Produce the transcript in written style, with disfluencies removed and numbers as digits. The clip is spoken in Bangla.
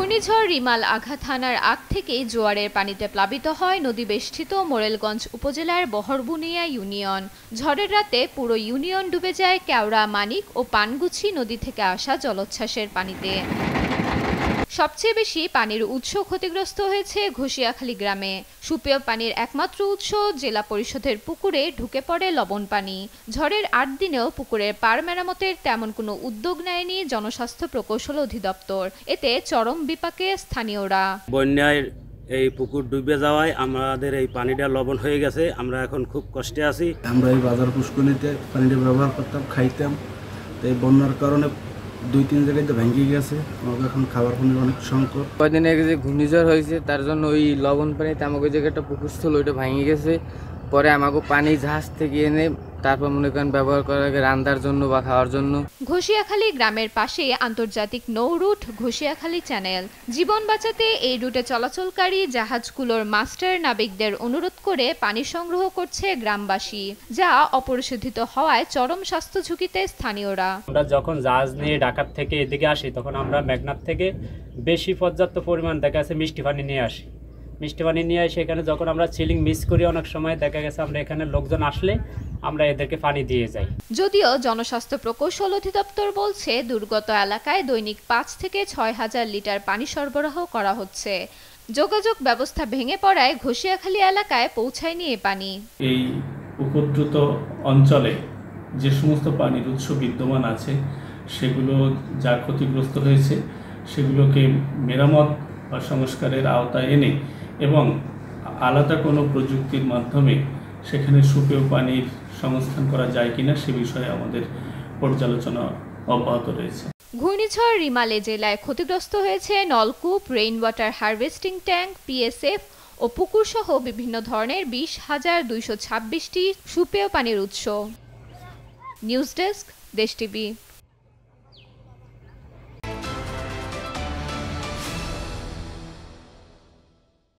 ঘূর্ণিঝড় রিমাল আঘাত হানার আগ থেকেই জোয়ারের পানিতে প্লাবিত হয় নদীবেষ্টিত মোরেলগঞ্জ উপজেলার বহরবুনিয়া ইউনিয়ন। ঝড়ের রাতে পুরো ইউনিয়ন ডুবে যায় কেওড়া, মানিক ও পানগুছি নদী থেকে আসা জলোচ্ছ্বাসের পানিতে। সবচেয়ে বেশি পানির উৎস ক্ষতিগ্রস্ত হয়েছে ঘষিয়াখালী গ্রামে। সুপেয় পানির একমাত্র উৎস জেলা পরিষদের পুকুরে ঢুকে পড়ে লবণ পানি। ঝড়ের ৮ দিনেও পুকুরের পাড় মেরামতের তেমন কোনো উদ্যোগ নেয়নি জনস্বাস্থ্য প্রকৌশল অধিদপ্তর। এতে চরম বিপাকে স্থানীয়রা। বন্যায় এই পুকুর ডুবে যাওয়ায় আমাদের এই পানিটা লবণ হয়ে গেছে, আমরা এখন খুব কষ্টে আছি। আমরা এই বাজার পুষ্করিণীতে পানিটা ব্যবহার করতাম, খাইতাম। তো এই বন্যার কারণে ২-৩ জায়গায় ভেঙে গেছে, আমাদের এখন খাবার পানির অনেক সংকট। কয়দিন আগে যে ঘূর্ণিঝড় হয়েছে তার জন্য ওই লবণ পানিতে আমাকে যে একটা পুকুর ছিল ওইটা ভেঙে গেছে। পরে আমাকে পানি জাহাজ থেকে এনে তারপর মনে করেন ব্যবহার করার আগে রান্নার জন্য বা খাওয়ার জন্য। ঘষিয়াখালী গ্রামের পাশে আন্তর্জাতিক নৌ রুট ঘষিয়াখালী চ্যানেল। জীবন বাঁচাতে এই রুটে চলাচলকারী জাহাজগুলোর মাস্টার নাবিকদের অনুরোধ করে পানি সংগ্রহ করছে গ্রামবাসী, যা অপরিশোধিত হওয়ায় চরম স্বাস্থ্য ঝুঁকিতে স্থানীয়রা। আমরা যখন জাহাজ নিয়ে ঢাকার থেকে এদিকে আসি তখন আমরা মেঘনার থেকে বেশি পর্যাপ্ত পরিমাণ দেখা গেছে মিষ্টি পানি নিয়ে আসি। মিষ্টি পানি নিয়ে এসে এখানে যখন আমরা সিলিং মিস করি অনেক সময় দেখা গেছে আমরা এখানে লোকজন আসলে আমরা এদেরকে পানি দিয়ে যাই। যদিও জনস্বাস্থ্য প্রকৌশল অধিদপ্তর বলছে দুর্গত এলাকায় দৈনিক ৫ থেকে ৬ হাজার লিটার পানি সরবরাহ করা হচ্ছে। যোগাযোগ ব্যবস্থা ভেঙে পড়ায় ঘষিয়াখালী এলাকায় পৌঁছায়নি এ পানি। এই উপদ্রুত অঞ্চলে যে সমস্ত পানির উৎস বিদ্যমান আছে সেগুলো যা ক্ষতিগ্রস্ত হয়েছে সেগুলোকে মেরামত বা সংস্কারের আওতায় এনে এবং আলাদা কোনো প্রযুক্তির মাধ্যমে সেখানে সুপেয় পানির সংস্থান করা যায় কিনা সে বিষয়ে আমাদের পর্যালোচনা অব্যাহত রয়েছে। ঘূর্ণিঝড় রিমালে জেলায় ক্ষতিগ্রস্ত হয়েছে নলকূপ, rain water harvesting tank, PSF ও পুকুর সহ বিভিন্ন ধরনের ২০,২২৬টি সুপেয় পানির উৎস। News desk, Desh TV.